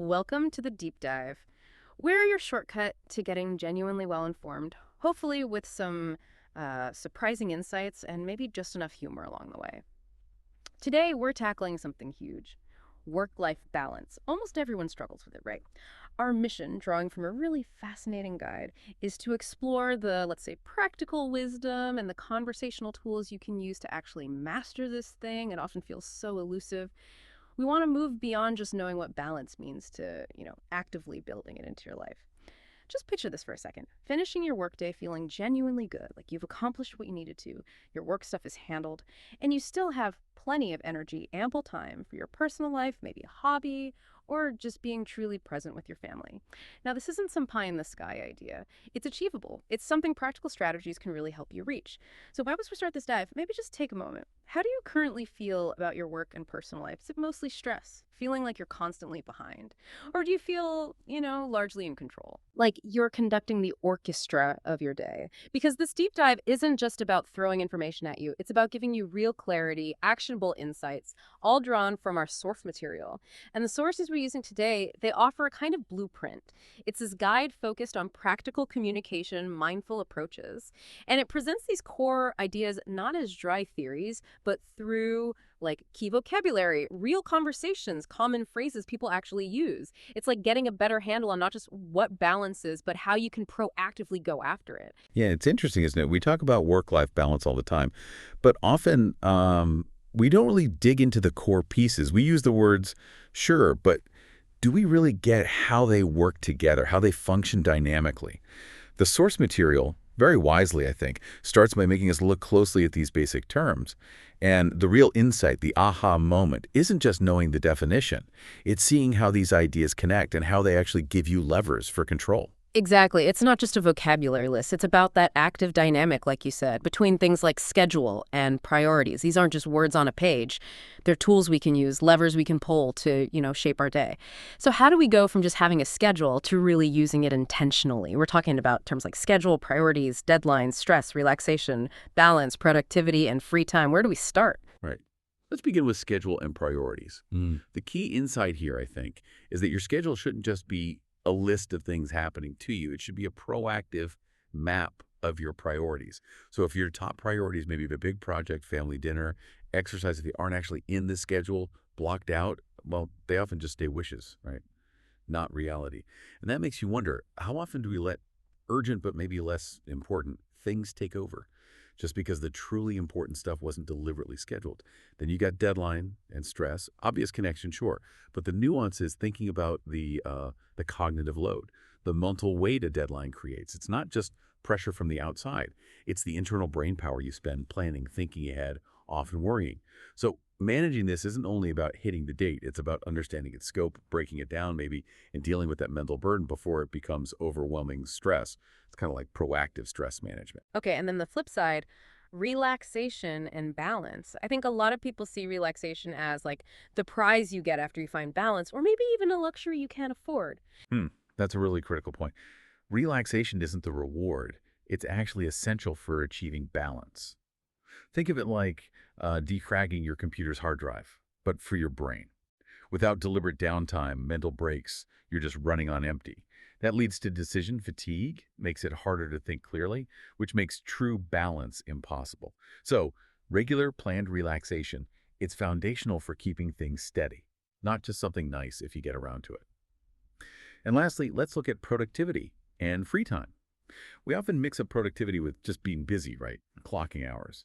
Welcome to the deep dive. We're your shortcut to getting genuinely well informed, hopefully with some surprising insights and maybe just enough humor along the way. Today, we're tackling something huge: work life balance. Almost everyone struggles with it, right? Our mission, drawing from a really fascinating guide, is to explore the, let's say, practical wisdom and the conversational tools you can use to actually master this thing. It often feels so elusive. We want to move beyond just knowing what balance means to, actively building it into your life. Just picture this for a second. Finishing your workday feeling genuinely good, like you've accomplished what you needed to, your work stuff is handled, and you still have plenty of energy, ample time for your personal life, maybe a hobby, or just being truly present with your family. Now, this isn't some pie in the sky idea. It's achievable. It's something practical strategies can really help you reach. So, why was we start this dive? Maybe just take a moment. How do you currently feel about your work and personal life? Is it mostly stress, feeling like you're constantly behind? Or do you feel, largely in control? Like you're conducting the orchestra of your day? Because this deep dive isn't just about throwing information at you, it's about giving you real clarity, actionable insights, all drawn from our source material. And the sources we're using today, they offer a kind of blueprint. It's this guide focused on practical communication, mindful approaches. And it presents these core ideas not as dry theories, but through like key vocabulary, real conversations, common phrases people actually use. It's like getting a better handle on not just what balance is, but how you can proactively go after it. Yeah, it's interesting, isn't it? We talk about work-life balance all the time, but often we don't really dig into the core pieces. We use the words, sure, but do we really get how they work together, how they function dynamically? The source material, very wisely, I think, starts by making us look closely at these basic terms. And the real insight, the aha moment, isn't just knowing the definition. It's seeing how these ideas connect and how they actually give you levers for control. Exactly. It's not just a vocabulary list. It's about that active dynamic, like you said, between things like schedule and priorities. These aren't just words on a page. They're tools we can use, levers we can pull to, shape our day. So how do we go from just having a schedule to really using it intentionally? We're talking about terms like schedule, priorities, deadlines, stress, relaxation, balance, productivity, and free time. Where do we start? Right. Let's begin with schedule and priorities. The key insight here, I think, is that your schedule shouldn't just be a list of things happening to you. It should be a proactive map of your priorities. So if your top priorities, maybe a big project, family dinner, exercise, if they aren't actually in the schedule, blocked out, well, they often just stay wishes, right? Not reality. And that makes you wonder, how often do we let urgent but maybe less important things take over? Just because the truly important stuff wasn't deliberately scheduled. Then you got deadline and stress, obvious connection, sure. But the nuance is thinking about the cognitive load, the mental weight a deadline creates. It's not just pressure from the outside. It's the internal brain power you spend planning, thinking ahead, often worrying. So managing this isn't only about hitting the date. It's about understanding its scope, breaking it down maybe, and dealing with that mental burden before it becomes overwhelming stress. It's kind of like proactive stress management. Okay, and then the flip side, relaxation and balance. I think a lot of people see relaxation as like the prize you get after you find balance, or maybe even a luxury you can't afford. Hmm, that's a really critical point. Relaxation isn't the reward. It's actually essential for achieving balance. Think of it like defragging your computer's hard drive, but for your brain. Without deliberate downtime, mental breaks, you're just running on empty. That leads to decision fatigue, makes it harder to think clearly, which makes true balance impossible. So, regular planned relaxation, it's foundational for keeping things steady, not just something nice if you get around to it. And lastly, let's look at productivity and free time. We often mix up productivity with just being busy, right? Clocking hours.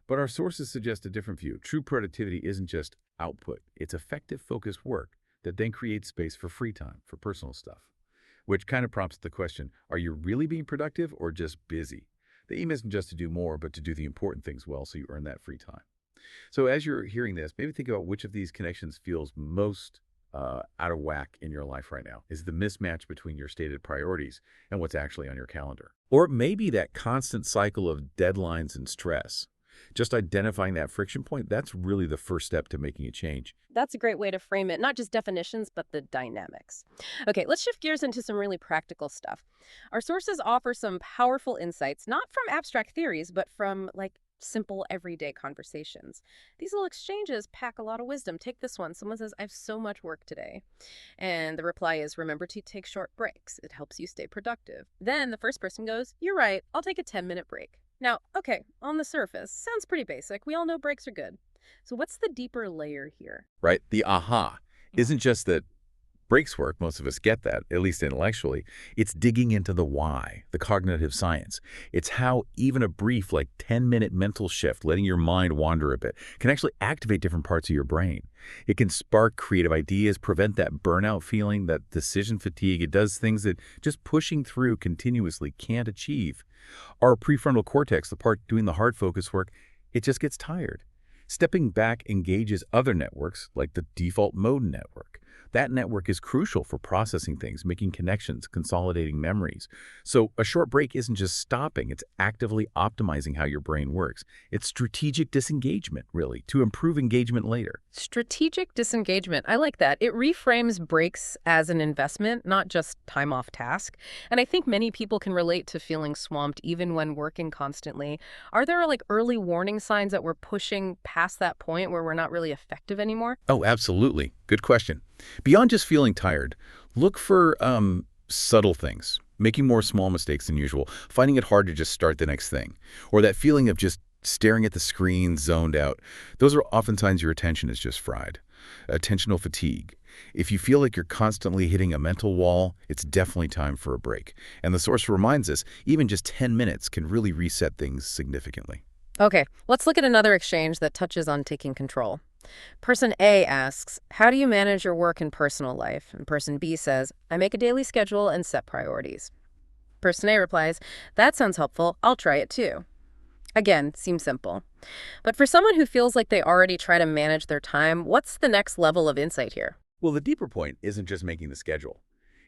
But our sources suggest a different view. True productivity isn't just output. It's effective, focused work that then creates space for free time, for personal stuff. Which kind of prompts the question, are you really being productive or just busy? The aim isn't just to do more, but to do the important things well so you earn that free time. So as you're hearing this, maybe think about which of these connections feels most out of whack in your life right now. Is the mismatch between your stated priorities and what's actually on your calendar? Or maybe that constant cycle of deadlines and stress. Just identifying that friction point, that's really the first step to making a change. That's a great way to frame it, not just definitions, but the dynamics. Okay, let's shift gears into some really practical stuff. Our sources offer some powerful insights, not from abstract theories, but from like simple, everyday conversations. These little exchanges pack a lot of wisdom. Take this one. Someone says, I have so much work today. And the reply is, remember to take short breaks. It helps you stay productive. Then the first person goes, you're right. I'll take a 10-minute break. Now, okay, on the surface, sounds pretty basic. We all know breaks are good. So what's the deeper layer here? Right? The aha Yeah. isn't just that breaks work, most of us get that, at least intellectually. It's digging into the why, the cognitive science. It's how even a brief, like 10-minute mental shift, letting your mind wander a bit, can actually activate different parts of your brain. It can spark creative ideas, prevent that burnout feeling, that decision fatigue. It does things that just pushing through continuously can't achieve. Our prefrontal cortex, the part doing the hard focus work, it just gets tired. Stepping back engages other networks, like the default mode network. That network is crucial for processing things, making connections, consolidating memories. So a short break isn't just stopping, it's actively optimizing how your brain works. It's strategic disengagement, really, to improve engagement later. Strategic disengagement. I like that. It reframes breaks as an investment, not just time off task. And I think many people can relate to feeling swamped even when working constantly. Are there like early warning signs that we're pushing past that point where we're not really effective anymore? Oh, absolutely. Good question. Beyond just feeling tired, look for subtle things, making more small mistakes than usual, finding it hard to just start the next thing, or that feeling of just staring at the screen, zoned out. Those are often signs your attention is just fried. Attentional fatigue. If you feel like you're constantly hitting a mental wall, it's definitely time for a break. And the source reminds us, even just 10 minutes can really reset things significantly. Okay, let's look at another exchange that touches on taking control. Person A asks, how do you manage your work and personal life? And person B says, I make a daily schedule and set priorities. Person A replies, that sounds helpful. I'll try it too. Again, seems simple. But for someone who feels like they already try to manage their time, what's the next level of insight here? Well, the deeper point isn't just making the schedule.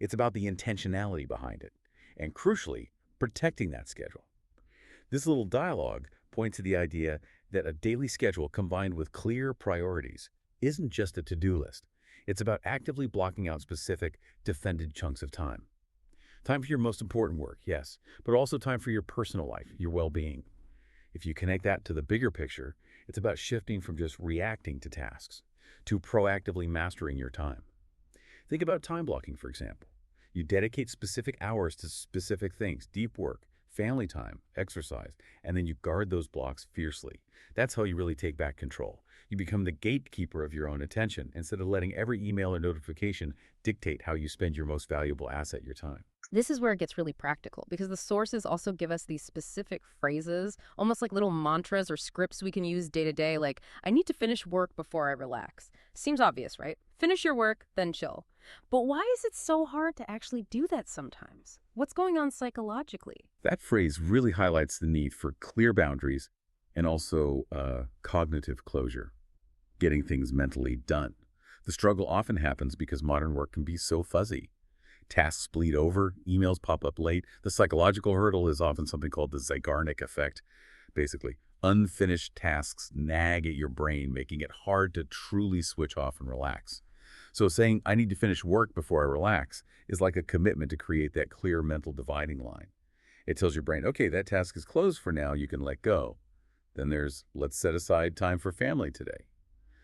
It's about the intentionality behind it. And crucially, protecting that schedule. This little dialogue points to the idea that a daily schedule combined with clear priorities isn't just a to-do list. It's about actively blocking out specific, defended chunks of time. Time for your most important work, yes, but also time for your personal life, your well-being. If you connect that to the bigger picture, it's about shifting from just reacting to tasks to proactively mastering your time. Think about time blocking, for example. You dedicate specific hours to specific things, deep work, family time, exercise, and then you guard those blocks fiercely. That's how you really take back control. You become the gatekeeper of your own attention instead of letting every email or notification dictate how you spend your most valuable asset, your time. This is where it gets really practical because the sources also give us these specific phrases, almost like little mantras or scripts we can use day to day, like, I need to finish work before I relax. Seems obvious, right? Finish your work, then chill. But why is it so hard to actually do that sometimes? What's going on psychologically? That phrase really highlights the need for clear boundaries and also cognitive closure, getting things mentally done. The struggle often happens because modern work can be so fuzzy. Tasks bleed over, emails pop up late. The psychological hurdle is often something called the Zeigarnik effect. Basically, unfinished tasks nag at your brain, making it hard to truly switch off and relax. So saying, I need to finish work before I relax, is like a commitment to create that clear mental dividing line. It tells your brain, okay, that task is closed for now, you can let go. Then there's, let's set aside time for family today.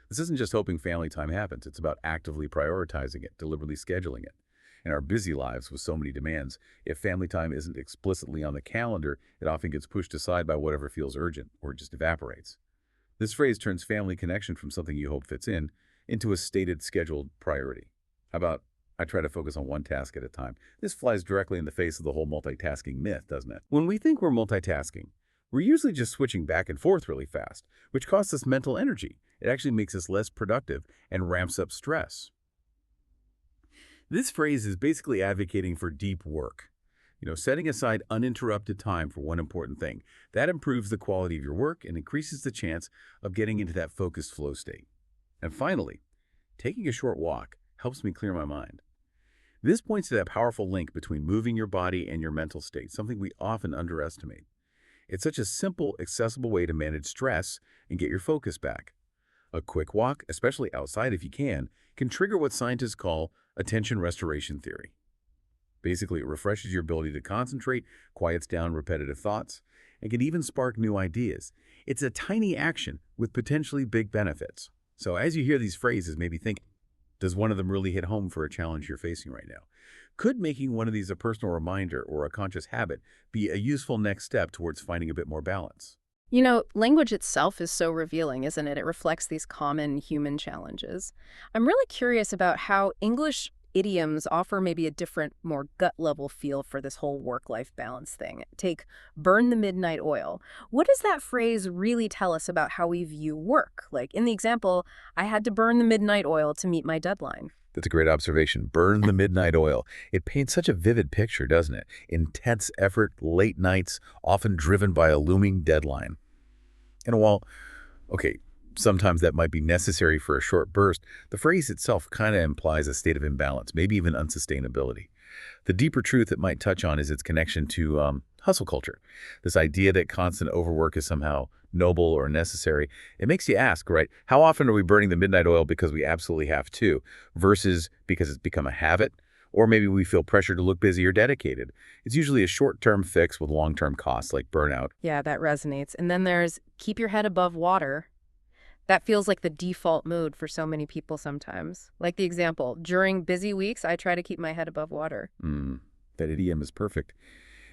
This isn't just hoping family time happens, it's about actively prioritizing it, deliberately scheduling it. In our busy lives with so many demands, if family time isn't explicitly on the calendar, it often gets pushed aside by whatever feels urgent, or it just evaporates. This phrase turns family connection from something you hope fits in into a stated, scheduled priority. How about, I try to focus on one task at a time? This flies directly in the face of the whole multitasking myth, doesn't it? When we think we're multitasking, we're usually just switching back and forth really fast, which costs us mental energy. It actually makes us less productive and ramps up stress. This phrase is basically advocating for deep work. Setting aside uninterrupted time for one important thing. That improves the quality of your work and increases the chance of getting into that focused flow state. And finally, taking a short walk helps me clear my mind. This points to that powerful link between moving your body and your mental state, something we often underestimate. It's such a simple, accessible way to manage stress and get your focus back. A quick walk, especially outside if you can trigger what scientists call attention restoration theory. Basically, it refreshes your ability to concentrate, quiets down repetitive thoughts, and can even spark new ideas. It's a tiny action with potentially big benefits. So as you hear these phrases, maybe think, does one of them really hit home for a challenge you're facing right now? Could making one of these a personal reminder or a conscious habit be a useful next step towards finding a bit more balance? You know, language itself is so revealing, isn't it? It reflects these common human challenges. I'm really curious about how English idioms offer maybe a different, more gut level feel for this whole work life balance thing. Take burn the midnight oil. What does that phrase really tell us about how we view work? Like in the example, I had to burn the midnight oil to meet my deadline. That's a great observation. Burn the midnight oil. It paints such a vivid picture, doesn't it? Intense effort, late nights, often driven by a looming deadline. And while, okay, sometimes that might be necessary for a short burst, the phrase itself kind of implies a state of imbalance, maybe even unsustainability. The deeper truth it might touch on is its connection to hustle culture. This idea that constant overwork is somehow noble or necessary. It makes you ask, right, how often are we burning the midnight oil because we absolutely have to, versus because it's become a habit? Or maybe we feel pressure to look busy or dedicated. It's usually a short-term fix with long-term costs like burnout. Yeah, that resonates. And then there's keep your head above water. That feels like the default mode for so many people sometimes. Like the example, during busy weeks, I try to keep my head above water. That idiom is perfect.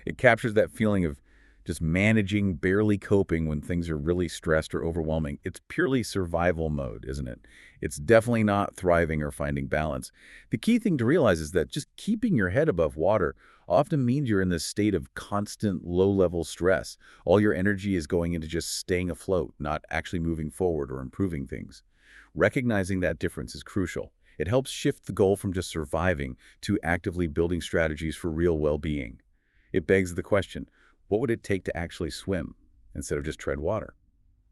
It captures that feeling of just managing, barely coping when things are really stressed or overwhelming. It's purely survival mode, isn't it? It's definitely not thriving or finding balance. The key thing to realize is that just keeping your head above water often means you're in this state of constant low-level stress. All your energy is going into just staying afloat, not actually moving forward or improving things. Recognizing that difference is crucial. It helps shift the goal from just surviving to actively building strategies for real well-being. It begs the question, what would it take to actually swim instead of just tread water?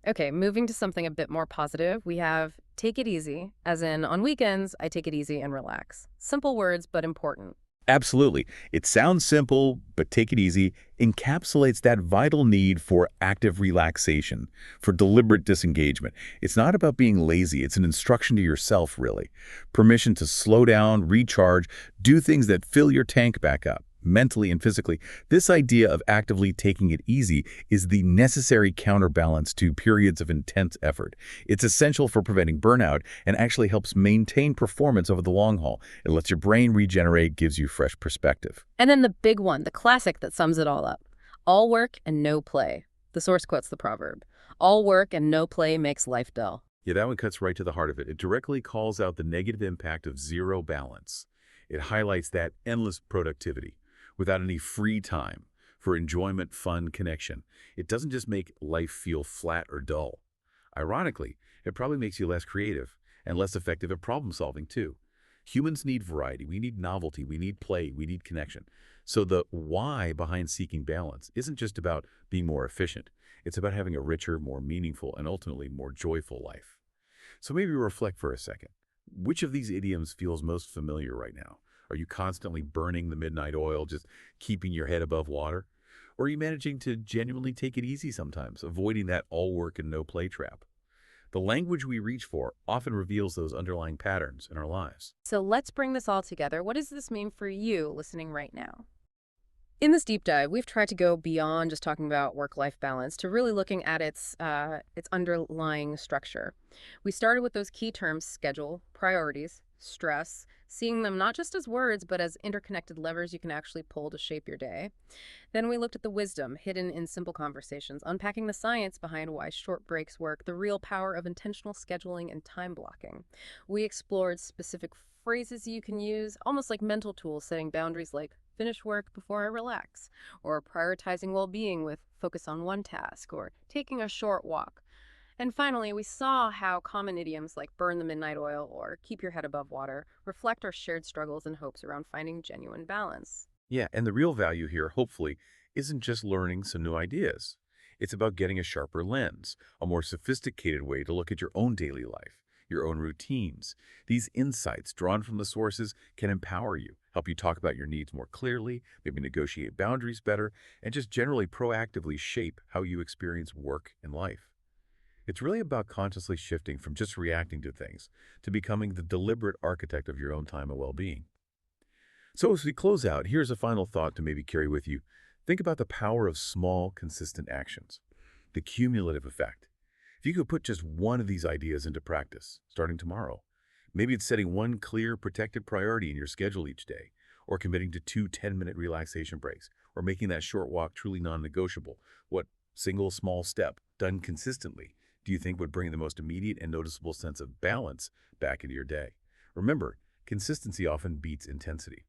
Okay, moving to something a bit more positive, we have take it easy, as in on weekends, I take it easy and relax. Simple words, but important. Absolutely. It sounds simple, but take it easy, encapsulates that vital need for active relaxation, for deliberate disengagement. It's not about being lazy. It's an instruction to yourself, really. Permission to slow down, recharge, do things that fill your tank back up, mentally and physically. This idea of actively taking it easy is the necessary counterbalance to periods of intense effort. It's essential for preventing burnout and actually helps maintain performance over the long haul. It lets your brain regenerate, gives you fresh perspective. And then the big one, the classic that sums it all up. All work and no play. The source quotes the proverb. All work and no play makes life dull. Yeah, that one cuts right to the heart of it. It directly calls out the negative impact of zero balance. It highlights that endless productivity without any free time for enjoyment, fun, connection. It doesn't just make life feel flat or dull. Ironically, it probably makes you less creative and less effective at problem solving too. Humans need variety, we need novelty, we need play, we need connection. So the why behind seeking balance isn't just about being more efficient. It's about having a richer, more meaningful, and ultimately more joyful life. So maybe reflect for a second. Which of these idioms feels most familiar right now? Are you constantly burning the midnight oil, just keeping your head above water? Or are you managing to genuinely take it easy sometimes, avoiding that all work and no play trap? The language we reach for often reveals those underlying patterns in our lives. So let's bring this all together. What does this mean for you listening right now? In this deep dive, we've tried to go beyond just talking about work-life balance to really looking at its underlying structure. We started with those key terms: schedule, priorities, stress, seeing them not just as words, but as interconnected levers you can actually pull to shape your day. Then we looked at the wisdom hidden in simple conversations, unpacking the science behind why short breaks work, the real power of intentional scheduling and time blocking. We explored specific phrases you can use, almost like mental tools, setting boundaries like finish work before I relax, or prioritizing well-being with focus on one task, or taking a short walk. And finally, we saw how common idioms like burn the midnight oil or keep your head above water reflect our shared struggles and hopes around finding genuine balance. Yeah, and the real value here, hopefully, isn't just learning some new ideas. It's about getting a sharper lens, a more sophisticated way to look at your own daily life, your own routines. These insights drawn from the sources can empower you, help you talk about your needs more clearly, maybe negotiate boundaries better, and just generally proactively shape how you experience work and life. It's really about consciously shifting from just reacting to things to becoming the deliberate architect of your own time and well-being. So as we close out, here's a final thought to maybe carry with you. Think about the power of small, consistent actions, the cumulative effect. If you could put just one of these ideas into practice, starting tomorrow, maybe it's setting one clear, protected priority in your schedule each day, or committing to 2 10-minute relaxation breaks, or making that short walk truly non-negotiable. What single small step, done consistently, do you think would bring the most immediate and noticeable sense of balance back into your day? Remember, consistency often beats intensity.